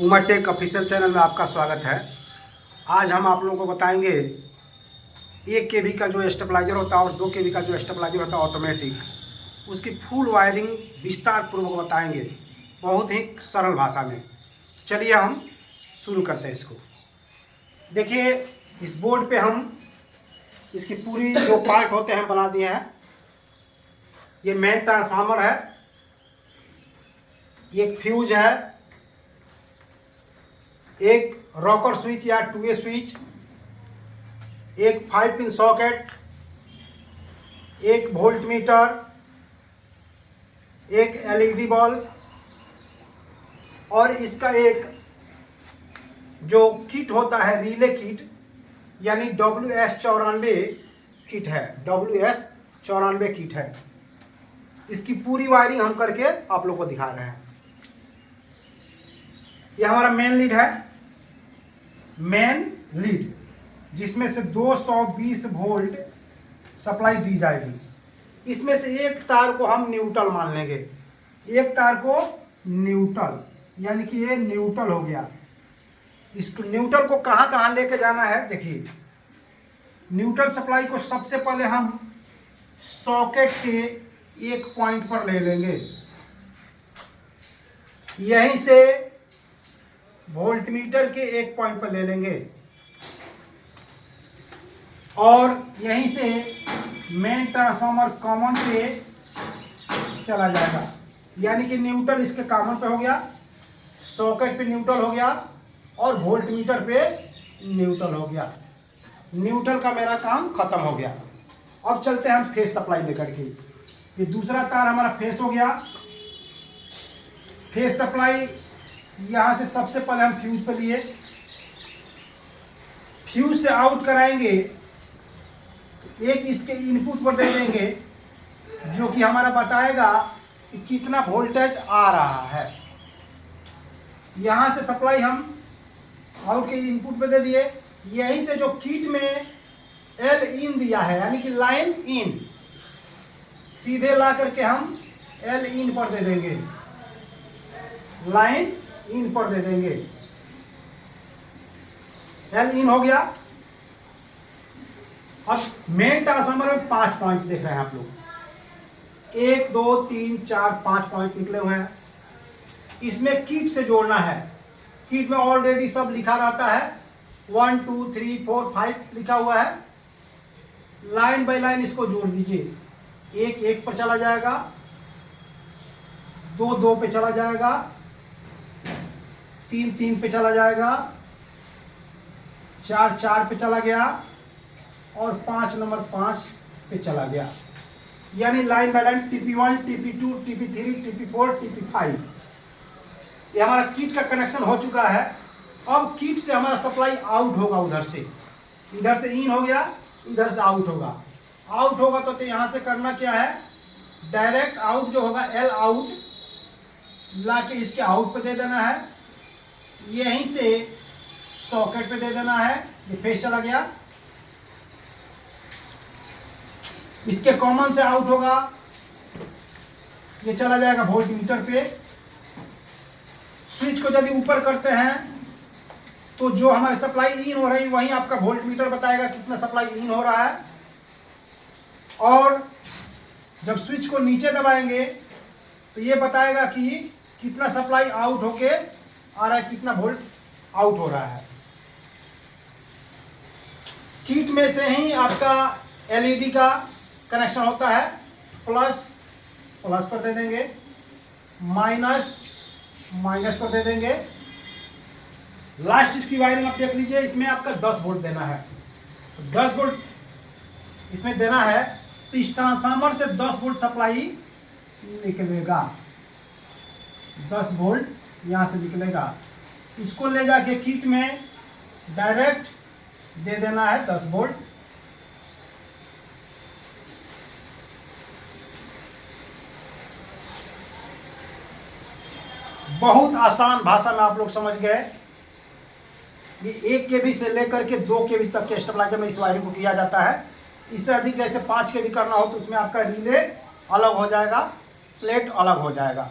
Umar take official channel में आपका स्वागत है। आज हम आप लोगों को बताएंगे 1 kV का जो स्टेबलाइजर होता है और 2 kV का जो स्टेबलाइजर होता है ऑटोमेटिक, उसकी फुल वायरिंग विस्तार पूर्वक बताएंगे बहुत ही सरल भाषा में। चलिए हम शुरू करते हैं इसको। देखिए, इस बोर्ड पे हम इसकी पूरी जो पार्ट होते हैं बना दिए हैं। ये मेन ट्रांसफार्मर है, एक फ्यूज है, एक रॉकर स्विच या 2A स्विच, एक 5 पिन सॉकेट, एक वोल्ट मीटर, एक LED बल्ब और इसका एक जो किट होता है रिले किट यानी WS94 किट है। WS94 किट है। इसकी पूरी वायरिंग हम करके आप लोग को दिखा रहे हैं। यह हमारा मेन लीड है, मेन लीड जिसमें से 220 वोल्ट सप्लाई दी जाएगी। इसमें से एक तार को हम न्यूट्रल मान लेंगे, एक तार को न्यूट्रल, यानी कि ये न्यूट्रल हो गया। इस न्यूट्रल को कहां कहां लेके जाना है, देखिए न्यूट्रल सप्लाई को सबसे पहले हम सॉकेट के एक पॉइंट पर ले लेंगे, यहीं से वोल्टमीटर के एक पॉइंट पर ले लेंगे और यहीं से मेन ट्रांसफार्मर कॉमन पे चला जाएगा। यानी कि न्यूट्रल इसके कॉमन पे हो गया, सॉकेट पे न्यूट्रल हो गया और वोल्टमीटर पे न्यूट्रल हो गया। न्यूट्रल का मेरा काम खत्म हो गया। अब चलते हैं हम फेस सप्लाई लेकर के। ये दूसरा तार हमारा फेस हो गया। फेस सप्लाई यहां से सबसे पहले हम फ्यूज पे लिए, फ्यूज से आउट कराएंगे, एक इसके इनपुट पर दे देंगे जो कि हमारा बताएगा कि कितना वोल्टेज आ रहा है। यहां से सप्लाई हम आउट के इनपुट पे दे दिए, यहीं से जो किट में L इन दिया है यानी कि लाइन इन, सीधे ला करके हम L इन पर दे देंगे, लाइन इन पर दे देंगे। L इन हो गया। अब मेन ट्रांसफार्मर में 5 पॉइंट देख रहे हैं आप लोग, 1 2 3 4 5 पॉइंट निकले हुए हैं। इसमें किट से जोड़ना है। किट में ऑलरेडी सब लिखा रहता है, 1 2 3 4 5 लिखा हुआ है। लाइन बाय लाइन इसको जोड़ दीजिए। 1 1 पर चला जाएगा, 2 2 पे चला जाएगा, 3 3 पे चला जाएगा, 4 4 पे चला गया और 5 नंबर 5 पे चला गया। यानी line by line TP1 TP2 TP3 TP4 TP5 ये हमारा किट का कनेक्शन हो चुका है। अब किट से हमारा सप्लाई आउट होगा, उधर से, इधर से इन हो गया, इधर से आउट होगा। आउट होगा तो यहां से करना क्या है, डायरेक्ट आउट जो होगा L आउट ला के इसके आउट पे दे देना है, यहीं से सॉकेट पे दे देना है। ये फेस चला गया, इसके कॉमन से आउट होगा, ये चला जाएगा वोल्टमीटर पे। स्विच को यदि ऊपर करते हैं तो जो हमारी सप्लाई इन हो रही है वहीं आपका वोल्टमीटर बताएगा कितना सप्लाई इन हो रहा है। और जब स्विच को नीचे दबाएंगे तो ये बताएगा कि कितना सप्लाई आउट होके आ रहा है, कितना वोल्ट आउट हो रहा है। किट में से ही आपका LED का कनेक्शन होता है, प्लस प्लस पर दे देंगे, माइनस माइनस पर दे देंगे। लास्ट इसकी वायरिंग आप देख लीजिए, इसमें आपका 10 वोल्ट देना है। तो 10 वोल्ट इसमें देना है तो इस ट्रांसफार्मर से 10 वोल्ट सप्लाई निकलेगा, 10 वोल्ट यहां से निकलेगा। इसको ले जाके किट में डायरेक्ट दे देना है 10 वोल्ट। बहुत आसान भाषा में आप लोग समझ गए। ये 1 kV से लेकर के 2 kV तक के स्टेबलाइजर में इस वायरिंग को किया जाता है। इससे अधिक जैसे 5 kV करना हो तो उसमें आपका रिले अलग हो जाएगा, प्लेट अलग हो जाएगा,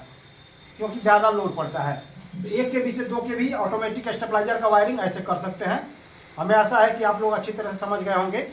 क्योंकि ज़्यादा लोड पड़ता है। 1 kV से 2 kV ऑटोमेटिक स्टेबलाइजर का वायरिंग ऐसे कर सकते हैं। हमें आशा है कि आप लोग अच्छी तरह से समझ गए होंगे।